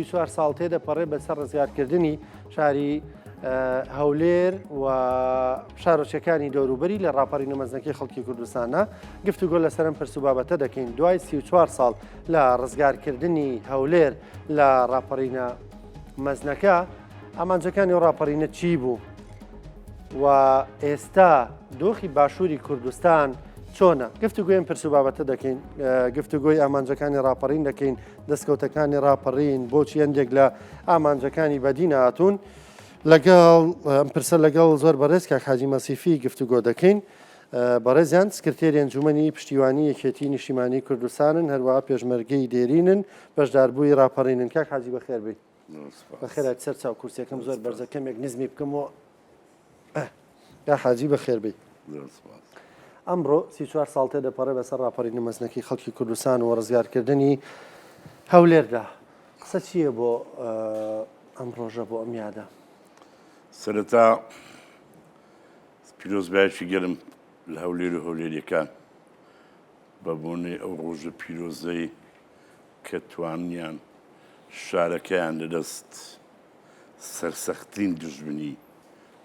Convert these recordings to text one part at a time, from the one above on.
34 ساڵ تێدەپەڕێ بەسەر ڕزگارکردنی شاری هەولێر و شارۆچەکانی دەوروبەری لە ڕاپەڕینە مەزنەکەی خەڵکی کوردستانە گفتوگۆ لەسەرم پرسو بابەتە دەکەین. دوای 34 ساڵ لە ڕزگارکردنی هەولێر لە ڕاپەڕینە مەزنەکە ئامانجەکانی ڕاپەڕینە چی بوو و ئێستا دۆخی باشووری کوردستان چۆنە؟ گفتوگوێم پرسو بابەتە دەکەین، گفتوگۆی ئامانجەکانی ڕاپەڕین دەکەین، دەستکەوتەکانی ڕاپەڕین بۆچی هەندێک لە ئامانجەکانی بەدی هاتوون. لەگەڵ پرسە لەگەڵ زۆر بەڕێز کاک حاجی مەسیفی گفتوگۆ دەکەین. بەڕێزیان سکرتێری ئەنجومەنی پشتیوانی یەکێتی نیشتیمانی کوردستانن، هەروەها پێشمەرگەی دێرینن، بەشداربووی ڕاپەڕینن. کاک حاجی بەخێر بێت. بەخێرات سەر چاو کورسیەکەم زۆر بەرزەکەمێک نزمی بکەمەوە. کاک حاجی بەخێر بێت. ئەمڕۆ 34 ساڵ تێدەپەڕێ بەسەر ڕاپەڕینە مەزنەکەی خەڵکی کوردستان و ڕزگارکردنی هەولێردا. قسە چییە بۆ ئەم ڕۆژە بۆ ئەم یادە؟ سەرەتا پیرۆزبایەکی گەرم لە هەولێر و هەولێریەکان بەبوونی ئەو ڕۆژە پیرۆزەی کە توانیان شارەکەیان لەدەست سەرسەختترین دژمنی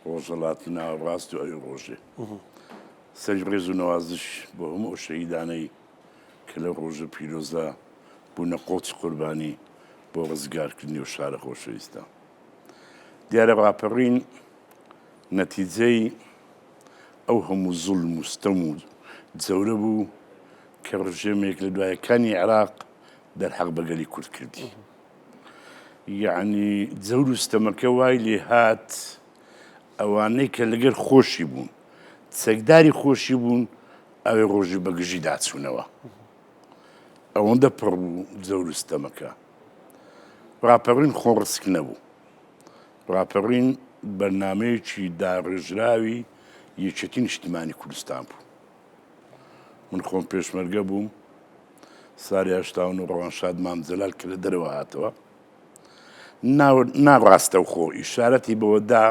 ڕۆژهەڵاتی ناوەڕاست و ئەوی ڕۆژێ. سەری ڕێز و نەوازش بۆ هەموو ئەو شەهیدانەی کە لە ڕۆژە پیرۆزە بوونە قۆچ قوربانی بۆ ڕزگارکردنی و شارە خۆشەویستە. دیارە ڕاپەڕین نەتیجەی ئەو هەموو زوڵم و ستەم و جەورە بوو کە ڕژێمێک لە دوایەکانی عێراق دەرحەق بەگەلی کورد کردی. یعنی جەور و ستەمەکە وای لێ هات ئەوانەی کە لەگەر خۆشی بوون، چەکداری خۆشی بوون، ئەوێ ڕۆژی بەگژی داچوونەوە. ئەوەندە پڕ بوو جەور و ستەمەکە. ڕاپەڕین خۆڕسک نەبوو. ڕاپەڕین بەرنامەیەکی داڕێژراوی یەکێتی نیشتیمانی کوردستان بوو. من خۆم پێشمەرگە بووم ساڵی 89 ڕەوانشاد مامجەلال کە لە دەرەوە هاتەوە. ناڕاستە و خۆ ئیشارەتی بەوەدا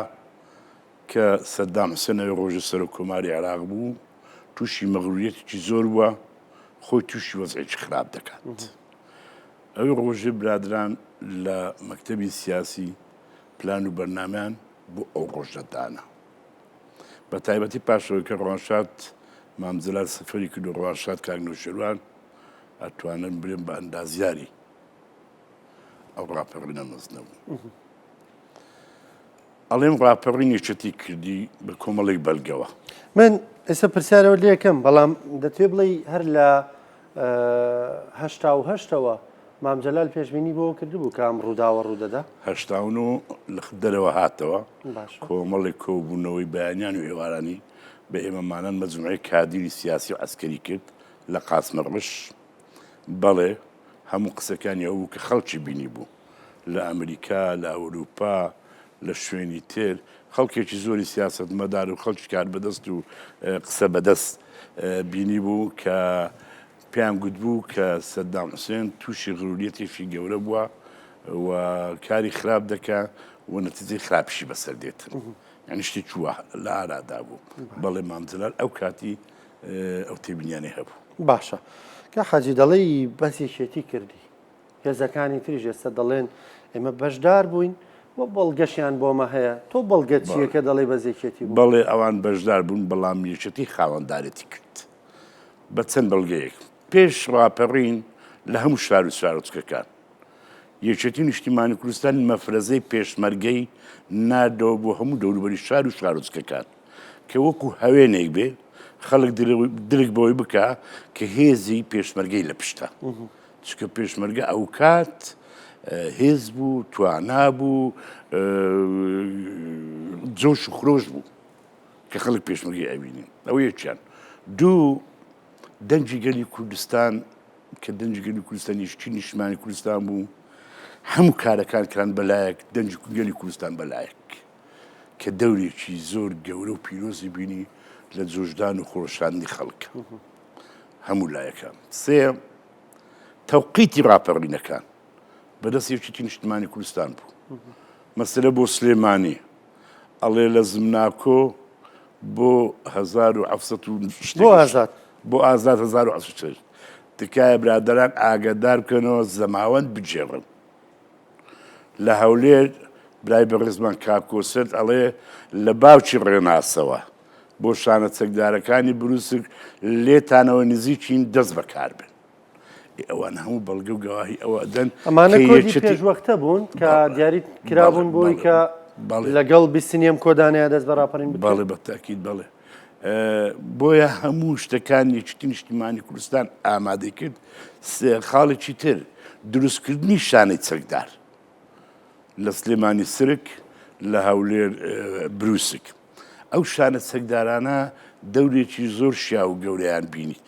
کە سەدام حوسێنەوەی ڕۆژە سەرۆکۆماری عێراق بوو، تووشی مەغروریەتێکی زۆر بووە، خۆی تووشی وەزعێکی خراپ دەکات. ئەوی ڕۆژێ برادران لە مەکتەبی سیاسی پلان و بەرنامیان بۆ ئەو ڕۆژەدانە. بە تایبەتی پاشەوەی کە ڕەوانشاد مامجەلال سەفەری کرد و ڕەوانشاد کاک نەوشیروان ئەتوانن برێن بە ئەندازیاری ئەو ڕاپەڕینە مەزنە بوو. ئەڵێم ڕاپەڕین یەکێتی کردی بە کۆمەڵێک بەلگەوە. من ئێستا پرسیارەوە لێ یەکەم، بەڵام دەتوێ بڵێ هەر لە 88ەوە مامجەلال پێشبینی بۆ کردبوو کە ئەم ڕووداوە ڕوودەدا؟ 89 لە دەرەوە هاتەوە کۆمەڵێک کۆبوونەوەی بەیانیان و ئێوارانی بە ئێمەمانان مەجموعەی کادری سیاسی و عەسکەری کرد لە قاسمەڕمش. بەڵێ هەموو قسەکانی ئەو کە خەڵکی بینی بوو لە ئەمریکا، لە ئەوروپا، لە شوێنی تر، خەڵکێکی زۆری سیاسەتمەدار و خەڵکی کار بەدەست و قسە بەدەست بینی بوو کە پێیان گوتبوو کە سەدام حوسێن تووشی غروریەتێکی گەورە بووە و کاری خراپ دەکا و نەتیجەی خراپشی بەسەر دێتن. یعنی شتێکی وە لە ئارادا بوو. بەڵێ مامجەلال ئەو کاتی ئەو تێبینیانەی هەبوو. باشە. کە حاجی دەڵێی بەس یەکێتی کردی، هێزەکانی تریش ئێستا دەڵێن ئێمە بەشدار بووین وە بەڵگەشیان بۆمە هەیە. تۆ بەڵگە چییە کە دەڵێ بەس یەکێتی بوو؟ بەڵێ ئەوان بەشدار بوون، بەڵام یەکێتی خاوەندارێتی کرد بە چەند بەڵگەیەک. پێش ڕاپەڕین لە هەموو شار و شارۆچکەکان یەکێتی نیشتیمانی کوردستان مەفرەزەی پێشمەرگەی نادەوە بۆ هەموو دەوروبەری شار و شارۆچکەکان کە وەکو هەوێنێک بێ خەڵک درک بەوەی بکە کە هێزی پێشمەرگەی لە پشتە. چکە پێشمەرگە ئەو کات هێز بوو، توانا بوو، جۆش و خرۆش بوو کە خەڵک پێشمەرگەی ئەبینین. ئەو یەکیان. دوو، دەنجی گەلی کوردستان کە دەنجی گەلی کوردستان یەکێتی نیشتیمانی کوردستان بوو، هەموو کارەکان کران بەلایەک دەنجی گەلی کوردستان بەلایەک کە دەورێکی زۆر گەورە و پیرۆزی بینی لە جۆشدان و خۆشاندنی خەڵک هەموو لایەکان. سێ، تەوقیتی ڕاپەڕینەکان بەدەست یەکێتی نیشتیمانی کوردستان بوو. مەسەلە بۆ سلێمانی ئەڵێ لە زمناکۆ بۆ 1970 بۆ ئازاد 1970 تکایە برادەران ئاگادار بکەنەوە زەماوەند بجێڕن. لە هەولێر برای بەڕێزمان کاکۆسەر ئەڵێ لە باوکی ڕێناسەوە بۆ شانە چەکدارەکانی بروسک لێتانەوە نزیکین دەست بەکار بن. ئەوان هەموو بەڵگە و گەواهی ئەوە دەن ئەمانە کۆدی پێشوەختە بوون کە دیاری کرابوون بۆی کە لەگەڵ بیستنیەم کۆدانەیە دەست بە ڕاپەڕین بکەن. بەڵێ بەتاکید بەڵێ. بۆیە هەموو شتەکانی یەکێتی نیشتیمانی کوردستان ئامادەی کرد خاڵێکی تر دروستکردنی شانەی چەکدار لە سلێمانی سرک لە هەولێر بروسک. ئەو شانە چەکدارانە دەورێکی زۆر شیا و گەورەیان بینیت.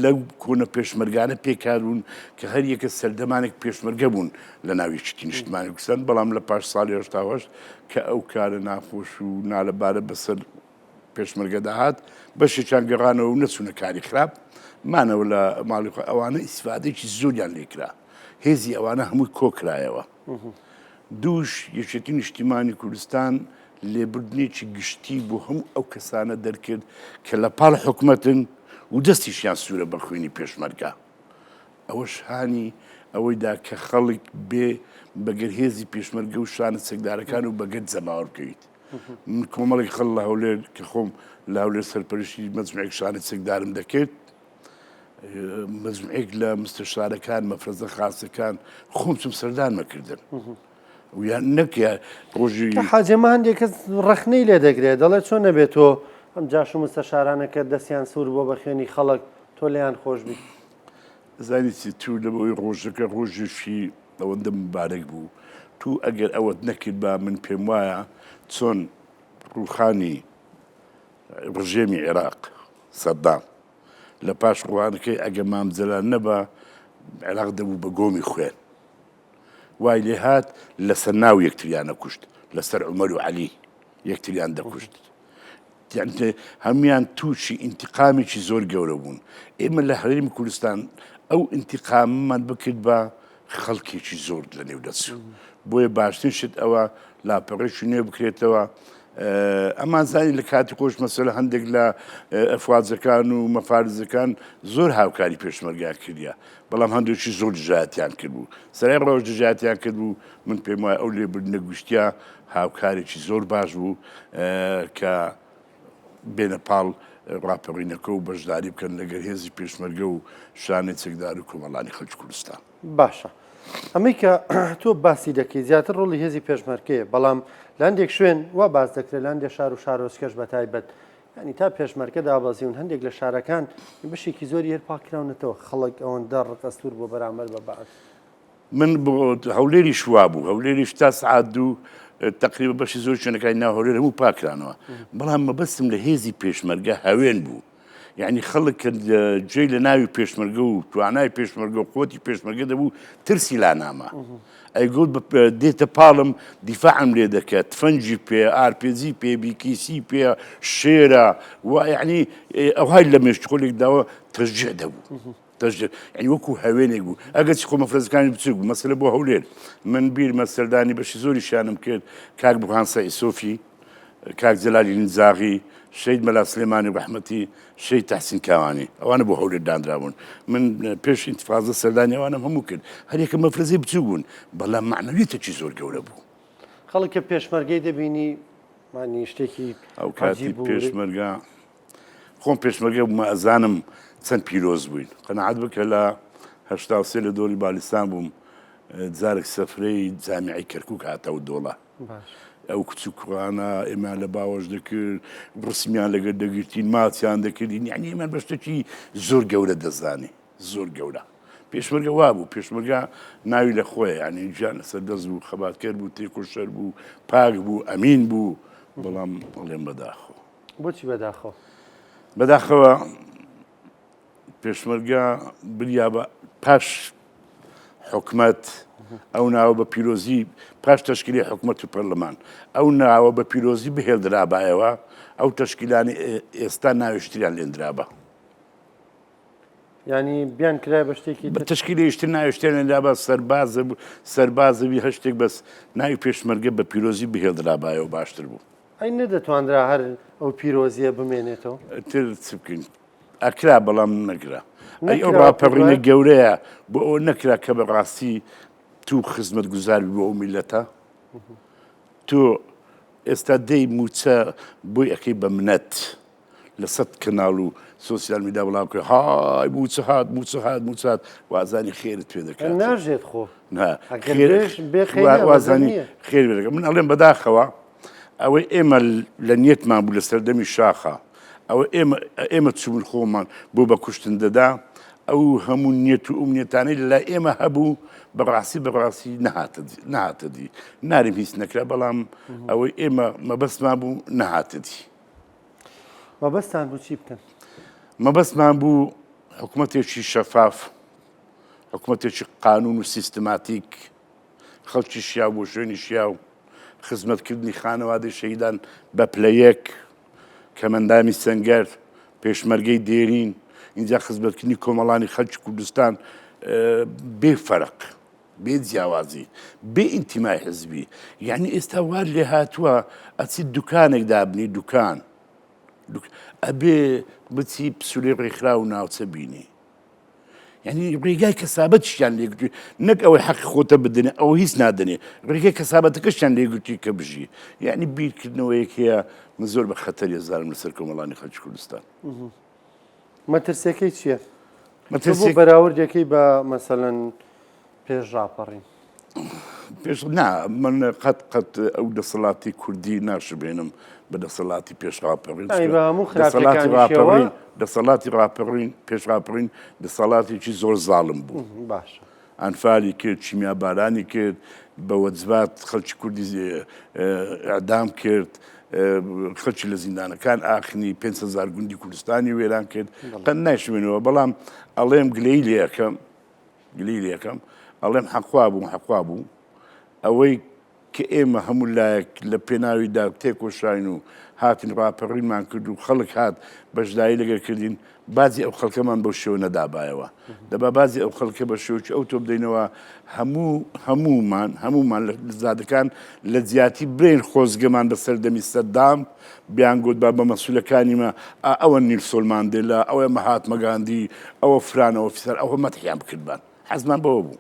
لەو کۆنە پێشمەرگانە پێکاربوون کە هەر یەکە سەردەمانێک پێشمەرگە بوون لە ناوی یەکێتی نیشتیمانی کوردستان، بەڵام لە پاش ساڵی 1970 کە ئەو کارە ناخۆش و نالەبارە بەسەر پێشمەرگە داهات بەشێکیان گەڕانەوە و نەچوونە کاری خراپ مانەوە لە ماڵی ئەوانە ئیسفادەیەکی زۆریان لێکرا. هێزی ئەوانە هەمووی کۆکرایەوە. دووش یەکێتی نیشتیمانی کوردستان لێبوردنێکی گشتی بۆ هەموو ئەو کەسانە دەرکرد کە لە پاڵ حکومەتن و دەستیشیان سوورە بەخوێنی پێشمەرگە. ئەوەش هانی ئەوەیدا کە خەڵک بێ بەگەرهێزی پێشمەرگە و شانە چەکدارەکان و بەگەت زەماوە بکەیت. من کۆمەڵێک خەڵ لە هەولێر کە خۆم لە هەولێر سەرپەرشتی مەجموعێک شانە چەکدارم دەکرد، مەجموعێک لە مستەشارەکان مەفرەزە خاسەکان خۆم چم سەردانمە کردن. ویان نەکە ڕۆژی حاجەمە هەندێک کەس ڕەخنەی لێ دەگرێت دەڵێ چۆن نەبێتەوە ئەم جاش و مستەشارانەکە دەستیان سوور بۆ بە خوێنی خەڵک تۆ لێیان خۆش بیت. زانیتی تو لەبەوەی ڕۆژەکە ڕۆژێکی ئەوەندە مبارەک بوو. تو ئەگەر ئەوەت نەکرد بە من پێم وایە چۆن ڕووخانی ڕژێمی عێراق سەدام لە پاش ڕوانەکەی ئەگە مامجەلان نەبە عێراق دەبوو بە گۆمی خوێن. وای لێ هات لەسەر ناو یەکتریانە کوشت، لەسەر عومەر و عەلی یەکتریان دەکوشت. هەمویان تووشی ئینتیقامێکی زۆر گەورە بوون. ئێمە لە هەرێمی کوردستان ئەو ئینتیقاممان بکرد بە خەڵکێکی زۆر لە نێو دەچوو. بۆیە باشترین شت ئەوە لاپەڕێکی نوێ بکرێتەوە. ئەمان زانی لە کاتی خۆش مەسەلە هەندێک لە ئەفوازەکان و مەفارزەکان زۆر هاوکاری پێشمەرگا کردیا، بەڵام هەندێکی زۆر دژایەتیان کرد بوو. سەرای ڕۆژ دژایەتیان کرد بوو. من پێم وایە ئەو لێبوردنە گوشتیا هاوکارێکی زۆر باش بوو کە بێنە پاڵ ڕاپەڕینەکە و بەشداری بکەن لەگەر هێزی پێشمەرگە و شانێ چەکدار و کۆمەڵانی خەڵکی کوردستان. باشە. ئەمەی کە تۆ باسی دەکەی زیاتر ڕۆڵی هێزی پێشمەرگەیە، بەڵام لاندێک شوێن وا باس دەکرێت لاندێک شار و شارۆچکەش بە تایبەت ینی تا پێشمەرگە دابەزیون هەندێک لە شارەکان بەشێکی زۆری هێر پاکراونەتەوە خەڵک ئەوەندە ڕقەستور بۆ بەرامبەر بە بەعات. من بۆ هەولێری شوا بوو، هەولێری تا سعات دوو تقریبا بەشی زۆر شوێنەکانی ناو هەولێر هەموو پاکرانەوە، بەڵام مەبەستم لە هێزی پێشمەرگە هەوێن بوو. یعنی خەڵک کە گوێی لە ناوی پێشمەرگە و توانای پێشمەرگە و قوتی پێشمەرگە دەبوو ترسی لا نامە. ئەیگوت دێتە پاڵم دیفاعم لێ دەکات، تفەنجی پێ، ئارپێجی پێ، بیکیسی پێ، شێرە و یعنی ئەوهای لە مێشتخۆلێک داوە تەشجیع دەبوو. ینی وەکو هەوێنێک بوو. ئەگەر چی خۆ مەفرەزەکانی بچوو بوو مەسەلە بۆ هەولێر من بیرمە سەردانی بەشی زۆری شانم کرد، کاک بوهانسا ئیسۆفی، کاک جەلالی لینزاغی، شەید مەلا سلێمانی ڕەحمەتی، شەید تەحسین کاوانی، ئەوانە بۆ هەولێر دانرابوون. من پێش ئینتیفاضە سەردانی ئەوانم هەموو کرد، هەر یەکە مەفرەزەی بچوو بوون، بەڵام معنەویەتێکی زۆر گەورە بوو. خەڵکە پێشمەرگەی دەبینی مانی شتێکی ئەو کاتی پێشمەرگە خۆم پێشمەرگە بوومە ئەزانم چەند پیرۆز بووین. قەنەعەت بکە لە 83 لە دۆڵی بالیستان بووم، جارێک سەفرەی جامیعەی کەرکووک هاتەوە دۆڵە. ئەو کچووکوانە ئێمان لە باوەش دەکرد، ڕسمیان لەگەر دەگرتین، ماچیان دەکردین، یعنی ئێمان بە شتێکی زۆر گەورە دەزانی، زۆر گەورە. پێشمەرگە وا بوو، پێشمەرگە ناوی لە خۆی، ینی گیان لەسەر دەست بوو، خەباتکەر بوو، تێکۆشەر بوو، پاک بوو، ئەمین بوو، بەڵام ئەڵێم بەداخەوە. بۆچی بەداخەوە؟ بەداخەوە پێشمەرگە بریا بە پاش حکومەت ئەو ناوە بە پیرۆزی پاش تەشکیلی حکومەت و پەرلەمان ئەو ناوە بە پیرۆزی بهێڵدرابایەوە، ئەو تەشکیلانی ئێستا ناوێشتریان لێنرابە. ینی بیان کرای بە شتێکی بە تەشکیلی شتر ناوێشتیان لێنرابە، سەربازەوی هەشتێک بەس ناوی پێشمەرگە بە پیرۆزی بهێڵدرابایەوە باشتر بوو. ئەی نەدەتوانرا هەر ئەو پیرۆزیە بمێنێتەوە؟ تر چ بکەین؟ ئەکرا بەڵام نەکرا. ئەی ئەو ڕاپەڕینە گەورەیە بۆ ئەوە نەکرا کە بەڕاستی تو خزمەت گوزاری بۆ ئەو میلەتە تۆ ئێستا دەی موچە بۆی ئەەکەی بە منەت لە سەد کەناڵ و سۆسیال میدیا بڵاو کرد های موچە هات موچە هات موچە هات وازانی خێرت پێ دەکات ناژێت خۆ وازانی خێر بێ دەکەم من ئەڵێم بەداخەوە ئەوەی ئێمە لە نیەتمان بوو لە سەردەمی شاخە ئەوە ئێمە چوون خۆمان بۆ بە کوشتن دەدا ئەو هەموو نیەت و ئومنیەتانەی لە ئێمە هەبوو بەڕاستی نەهاتە دی ناریم هیچ نەکرا بەڵام ئەوەی ئێمە مەبەستمان بوو نەهاتە دی مەبەستان بوو چی بکەن مەبەستمان بوو حکوومەتێکی شەفاف حکوومەتێکی قانون و سیستماتیک خەڵکی شیا بۆ شوێنی شیا و خزمەتکردنی خانەوادەی شەهیدان بە پلەیەک کەمەندامی سەنگەر پێشمەرگەی دێرین اینجا خزمەتکردنی کۆمەڵانی خەڵکی کوردستان بێ فەرق بێ جیاوازی بێ ئینتیمای حزبی یعنی ئێستا وار لێ هاتووە ئەچی دوکانێک دابنی دوکان ئەبێ بچی پسوولەی ڕێکخرا و ناوچە بینی یعنی ڕێگای کەسابەتیشیان لێگرتی نەک ئەوەی حەقی خۆتە بدنێ ئەوە هیچ نادنێ ڕێگای کەسابەتەکەشیان لێگرتی کە بژی یعنی بیرکردنەوەیەک هەیە من زۆر بە خەتەری زارم لەسەر کۆمەڵانی خەڵکی کوردستان مەترسیەکەی چییە؟ بۆ بەراوردەکەی بە مەسەلەن پێش ڕاپەڕین نا من قەت ئەو دەسەڵاتی کوردی ناشبێنم بە دەسەڵاتی پێشڕاپەڕین دەسەڵاتی ڕاپەڕین پێشڕاپەڕین دەسەڵاتێکی زۆر زاڵم بوو باش ئەنفالی کرد چیمیا بارانی کرد بە وەجبات خەڵکی کوردی ئەعدام کرد خەڵکی لە زیندانەکان ئاخنی 500,000 گوندی کوردستانی وێران کرد قەت نایشوێنەوە بەڵام ئەڵێم گلەی لێ یەکەم ئەڵێم حەقوا بوو ئەوەی کە ئێمە هەموو لایەک لە پێناویدا تێکۆشاین و هاتین ڕاپەڕینمان کرد و خەڵک هات بەشدایی لەگەرکردین بازی ئەو خەڵکەمان بەو شێوە نەدابایەوە دەبا بازی ئەو خەڵکە بە شێوکی ئەو تۆ بدەینەوە هەمومان لە زادەکان لە جیاتی برێن خۆزگەمان بە سەردەمی سەددام بیان گوت با بە مەسوولەکانیمە ئەوە نیلسۆن ماندێلا ئەوە مەهاتمە گاندی ئەوە فرانەوە فیسەر ئەوە مەتحیان بکردبان حەزمان بەوە بوو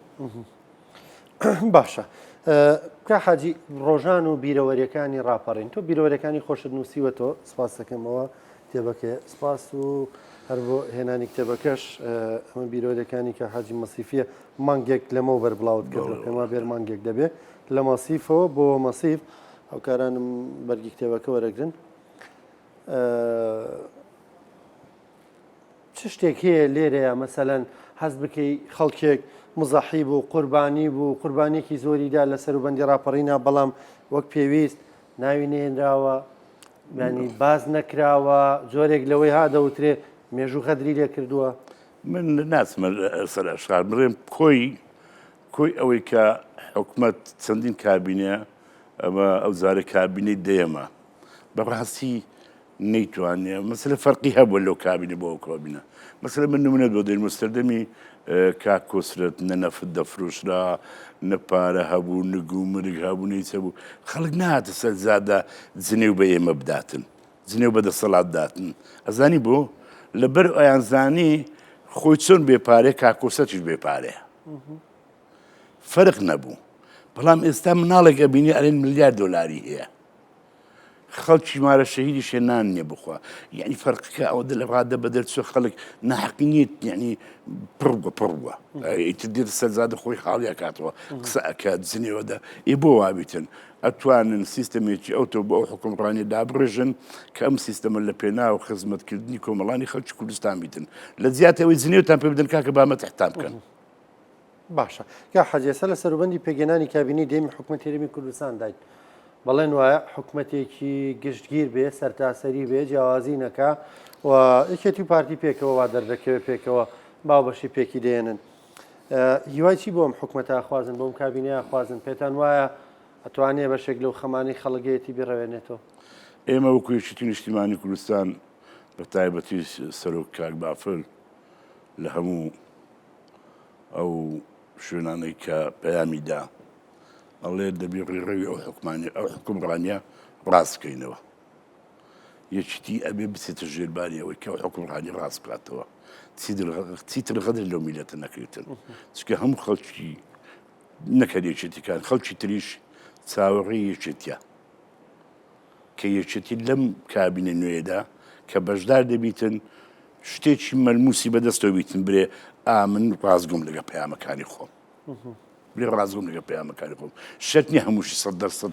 باشە کا حاجی ڕۆژان و بیرەوەریەکانی ڕاپەڕین تۆ بیرەوەریەکانی خۆشت نووسیوە تۆ سپاس دەکەمەوە کتێبەکە سپاس و هەر بۆ هێنانی کتێبەکەش ئەمە بیرەوەریەکانی کە حاجی مەسیفیە مانگێک لەمە بەر بڵاوت کردو پێما بێر مانگێک دەبێت لە مەسیفەوە بۆ مەسیف ئەو کارانم بەرگی کتێبەکە وەرەگرن چ شتێک هەیە لێرەیە مەسەلەن حەز بکەی خەڵکێک مزەحی بوو قوربانی بوو قوربانێکی زۆریدا لە سەروبەندی ڕاپەڕینا بەڵام وەک پێویست ناوی نێنراوە ینی باز نەکراوە جۆرێک لەوەی هادەوترێ مێژوو خەدری لێ کردووە من ناچمە سەر ئەشغال بڕێم کۆی ئەوەی کە حکوومەت چەندین کابینە ئەمە ئەو زارە کابینەی دێمە بەڕاستی نەیتوانێ مەسەلە فەرقی هەبووە لەو کابینە بۆ ئەو کابینە مەسەلە من نمونەت بۆ دێن مستەردەمی کاک کۆسرەت نە نەفت دەفرۆشرا نە پارە هەبوو نگو مرگ هەبوو نەیچە بوو خەڵک نهاتە سەر زادا جنێو بە ئێمە بداتن جنێو بە دەسەڵات داتن ئەزانی بۆ لەبەر ئەیانزانی خۆی چۆن بێپارەیە کاک کۆسرەتیش بێپارەیە فەرق نەبوو بەڵام ئێستا مناڵێک ئەبینی ئەڵێن ملیار دۆلاری هەیە خەڵکی مارە شەهیدی شێنان نییە بخوا یعنی فەرقەکە ئەوە لە ڕادە بەدەر چۆ خەڵک ناحەقینیت یعنی پڕوە ئیتر دێتە سەرزادە خۆی حاڵیا کاتەوە قسە ئەکات جنێوەدا ئێ بۆ وابیتن ئەتوانن سیستەمێکی ئەوتۆ بۆ ئەو حکومڕانی دابڕێژن کە ئەم سیستەمە لە پێناو خزمەتکردنی کۆمەڵانی خەڵکی کوردستان بیتن لە جیاتەوەی جنێوتان پێ بدەن کاکە بامە تەحتام بکەن باشە یا حەجێسە لە سەروبەندی پێگەێنانی کابینی دێمی حکوومەتی هەرێمی کوردستان دایت بەڵێن وایە حکوومەتێکی گشتگیر بێ سەرتاسەری بێ جیاوازی نەکا و یەکێتی پارتی پێکەوە وا دەردەکەوێت پێکەوە باو بەشی پێکی دێنن هیوای چی بۆم حکوومەتە خوازن بۆم کابینەیە خوازن پێتان وایە ئەتوانێ بەشێک لەو خەمانی خەڵگەیەتی بیڕەوێنێتەوە ئێمە وەکو یەکێتی نیشتیمانی کوردستان بە تایبەتی سەرۆک کاک بافر لە هەموو ئەو شوێنانەی کە پەیامیدا ئەڵێ دەبی ڕێڕەوی ئەو حکومڕانیە ڕاستکەینەوە یەکیتی ئەبێ بچێتە ژێرباری ئەوەی کە حکومڕانی ڕاست بکاتەوە چیتر غەدر لەو میلەتە نەکەوێتن چکە هەموو خەڵکی نەکە یەکێتیەکان خەڵکی تریش چاوەڕێی یەکێتیە کە یەکێتی لەم کابینە نوێدا کە بەشدار دەبیتن شتێکی مەلموسی بەدەستەوە بیتن برێ من ڕازگۆم لەگە پەیامەکانی خۆم برێ ڕازگۆم لەگە پەیامەکانی خۆم شەتنی هەمووشی 100%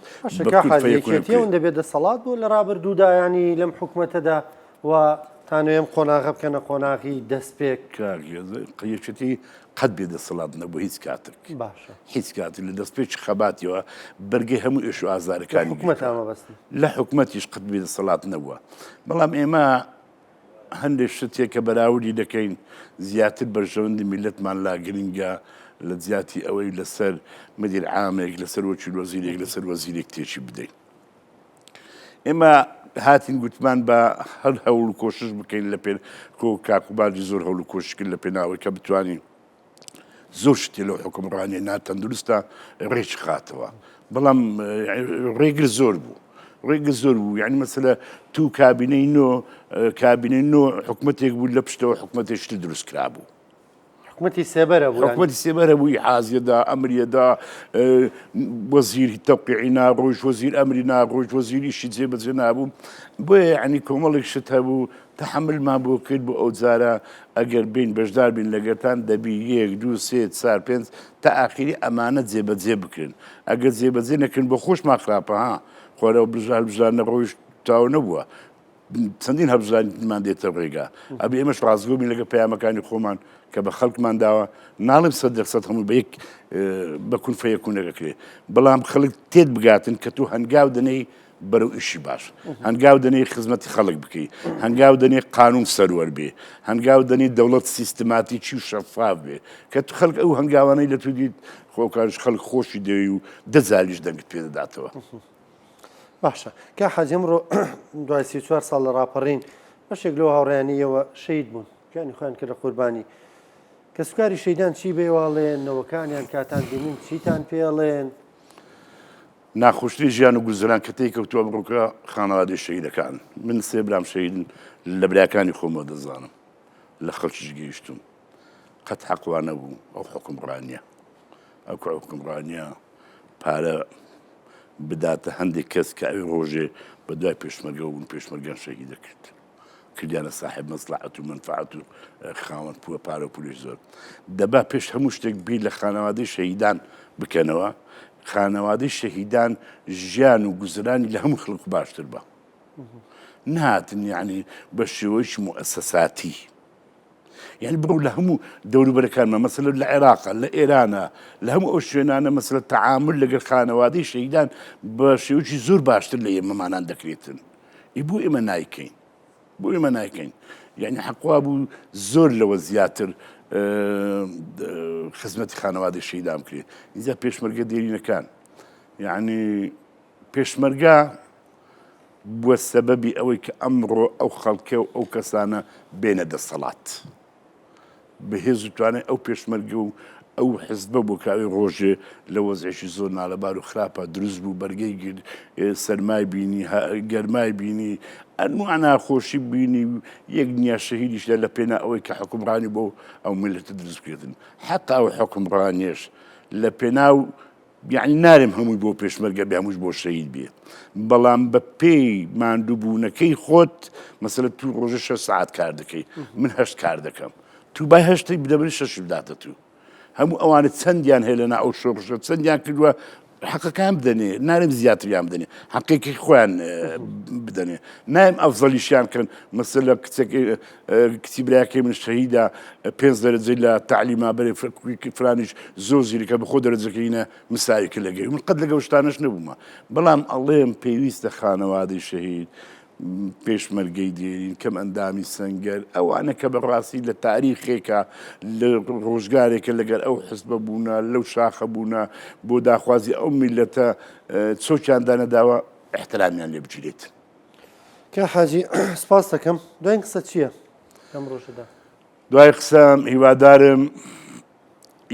یەکێتیەوە دەبێت دەسەڵات بۆ لە ڕابردوودا ینی لەم حکوومەتەدا و تانوێم قۆناغە بکەنە قۆناغی دەستپێک یەکێتی قەت بێ دەسەڵات نەبوو هیچ کاتێک باشە هیچ کاتی لە دەستپێکی خەباتیەوە بەرگەی هەموو ئێش و ئازارەکانی حکوومەت ئامەبەستی لە حکوومەتیش قەت بێ دەسەڵات نەبووە بەڵام ئێمە هەندێک شتێک کە بەراوردی دەکەین زیاتر بەرژەوەندی میلەتمان لا گرنگە لە زیاتی ئەوەی لەسەر مدیر عامێک لەسەر وەکیل وەزیرێک لەسەر وەزیرێک تێکی بدەین ئێمە هاتین گوتمان بە هەر هەوڵ و کۆشش بکەین لە پێ کاکوباجی زۆر هەوڵ و کۆشکرد لە پێناوەی کە بتوانین زۆر شتی لەو حکومڕانیە ناتەندروستە ڕێک خاتەوە بەڵام ڕێگر زۆر بوو ڕێگە زۆر بوو یعنی مەسەلە تو کابینەی نۆ حکومەتێک بوو لە پشتەوە حکومەتێشتی دروست کرا بوو حکوومەتی سێبەرە بوو حکومەتی سێبەرە بووی حازیەدا ئەمریەدا وەزیری تەوقیعی ناڕۆژ وەزیر ئەمری ناڕۆژ وەزیریشی جێبەجێ نابوو بۆیە یعنی کۆمەڵێک شت هەبوو تەحملمان بۆ کرد بۆ ئەو جارە ئەگەر بین بەشدار بین لەگەتان دەبی 1 2 3 4 5 تا ئاخری ئەمانە جێبەجێ بکرن ئەگەر جێبەجێ نەکردن بۆ خۆشمان خراپە ها خۆرە بژار نەڕۆیش تاو نەبووە چەندین هەبژارمان دێتە ڕێگا ئەبێ ئێمەش ڕازگۆبین لەگە پەیامەکانی خۆمان کە بە خەڵکمان داوە ناڵم 100% هەموو بە یەک بە کون فەیەکوونەکەکرێ بەڵام خەڵک تێت بگاتن کە تو هەنگاو دەنەی بەرەو ئیشی باش هەنگاو دەنەی خزمەتی خەڵک بکەی هەنگاو دەنێ قانون سەروەر بێ هەنگاو دەنێ دەوڵەت سیستماتیکی و شەفاف بێ کە تو خەڵک ئەو هەنگاوانەی لە تو دیت خۆکارش خەڵک خۆشی دەوی و دەزالیش دەنگت پێدەداتەوە باشە کە حەجی ئەمڕۆ دوای 34 ساڵ لە ڕاپەڕین بەشێک لەوە هاوڕێیانیەوە شەید بوون گیانی خۆیان کرد لە قوربانی کە سوکاری شەیدان چی بێواڵێن نەوەکانیان کاتان بینین چیتان پێڵێن ناخۆشی ژیان و گوزران کە تێکەوتووە بڕووکە خانەوادەی شەیدەکان من سێ برام شەیدن لە براکانی خۆمەوە دەزانم لە خەڵکیش گەیشتم قەت حەقوان نەبوو ئەو حکومڕانیە ئەو حکومڕانیە پارە بداتە هەندێک کەس کە ئەوی ڕۆژێ بە دوای پێشمەرگە بوون پێشمەرگیان شەهید دەکرد کردیانە ساحب مەسلحەت و منفعەت و خاوەن پووە پارە و پولێش زۆر دەبا پێش هەموو شتێک بیر لە خانەوادەی شەهیدان بکەنەوە خانەوادەی شەهیدان ژیان و گوزرانی لە هەموو خەڵک باشتر بە نهاتن یعنی بە شێوەیەکی موئەسەساتی يعني بقول لهم دوري بركان ما مثلا العراق ايران لهم او شوينانا مثلا التعامل لقى الخانوادي شيدان باش يجي زور باش اللي ما معنا دكريتن يبو اما نايكين بو اما نايكين يعني حقوا ابو زور لو زياتر خدمه خانوادي شيدان كري اذا بيشمرقه ديرينا كان يعني بيشمرقه والسبب او كامره او خلقه او كسانه بين الصلاه بهێز توانێت ئەو پێشمەرگە و ئەو حزبە بۆ کاوی ڕۆژێ لە وەزعێکی زۆر نالەبار و خراپە دروست بوو بەرگەی سەرمای بینی گەرمای بینی ئەنوع ناخۆشی بینی یەک دنیا شەهیدیش لە پێنا ئەوەی کە حکومڕانی بۆ ئەو میلەتە دروستکردن حتا ئەو حکومڕانیەش لە پێناو یعنی نارێم هەمووی بۆ پێشمەرگە بێ هەمووش بۆ شەهید بێ بەڵام بە پێی ماندووبوونەکەی خۆت مەسەلە تو ڕۆژە 6 ساعت کار دەکەی من 8 کار دەکەم تو بای هەشتی بدەبری شەش بداتە تو هەموو ئەوانە چەندیان هەیە لەنا ئەو شۆڕشە چەندیان کردووە حەقەکان بدەنێ نارێم زیاتریان بدەنێ حەقێکی خۆیان بدەنێ نایم ئەفزەلیشیان کەن مەسەلە کچی براکەی من شەهیدا 5 دەرەجەی لە تعلیما بەرێ فلانیش زۆر زیرەکە بە خۆ دەرەجەکەینە مساویکە لەگەی من قەت لەگەڵ شتانەش نەبوومە بەڵام ئەڵێم پێویستە خانەوادەی شەهید پێشمەرگەی دێرین کەم ئەندامی سەنگەر ئەوانە کە بەڕاستی لە تاریخێکە لە ڕۆژگارێکە لەگەر ئەو حزبە بوونە لەو شاخە بوونە بۆ داخوازی ئەو میلەتە چۆکیان دانەداوە احترامیان لێ بگیرێت کە حاجی سپاس دەکەم دوای قسە چییە ئەم ڕۆژەدا دوای قسەم هیوادارم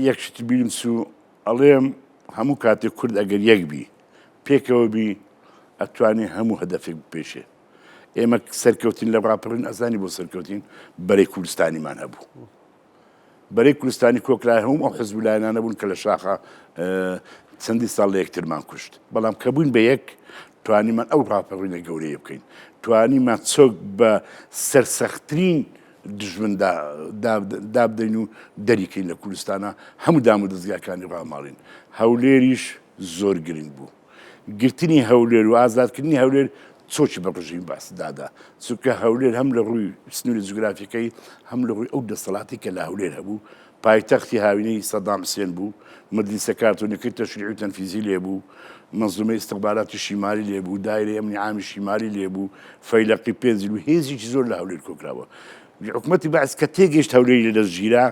یەک شت بیرم چوو ئەڵێم هەموو کاتێک کورد ئەگەر یەک بی پێکەوە بی ئەتوانێ هەموو هەدەفێک بپێشێ ئێمە سەرکەوتین لە ڕاپەڕین ئەزانی بۆ سەرکەوتین بەرەی کوردستانیمان هەبوو بەرەی کوردستانی کۆکرای هەموو ئەو حزبولایەنانە بوون کە لە شاخە چەندی ساڵ لە یەکترمان کوشت بەڵام کە بووین بە یەک توانیمان ئەو ڕاپەڕینە گەورەیە بکەین توانیمان چۆک بە سەرسەختترین دژمن دابدەین و دەریکەین لە کوردستانە هەموو دام و دەستگاکانی ڕاماڵین هەولێریش زۆر گرنگ بوو گرتنی هەولێر و ئازادکردنی هەولێر چۆکی بە ڕژیم باسدادا چونکە هەولێر هەم لە ڕووی سنووری جوگرافیەکەی هەم لە ڕووی ئەو دەسەڵاتی کە لە هەولێر هەبوو پایتەختی هاوینەی سەدام حوسێن بوو مەجلیسە کارتۆنیەکەی تەشریعی و تەنفیزی لێ بوو منظومەی استخباراتی شیمالی لێ بوو دایرەی ئەمنی عامی شیمالی لێ بوو فەیلەقی پێنزیل و هێزێکی زۆر لە هەولێر کۆکراوە حکوومەتی بەعس کە تێگەیشت هەولێری لە دەستگیرا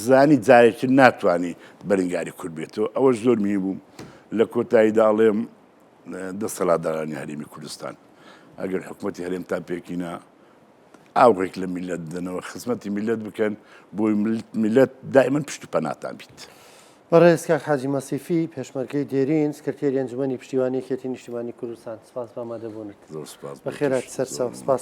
زانی جارێکی ناتوانانی بەرەنگاری کورد بێتەوە ئەوەش زۆر میێ بوو لە کۆتاییدا ئەڵێم دەسەڵاتدارانی هەرێمی کوردستان ئەگەر حکوومەتی هەرێم تا پێکینە ئاوڕێک لە میلەت دەنەوە خزمەتی میلەت بکەن بۆی میلەت دائیمەن پشت و پەناتان بیت بەڕێز کاک حاجی مەسیفی پێشمەرگەی دێرین سکرتێری ئەنجومەنی پشتیوانی یەکێتی نیشتیمانی کوردستان سپاس بە ئامادەبوونت زۆر سپاس بەخێرات سەرچاو سپاس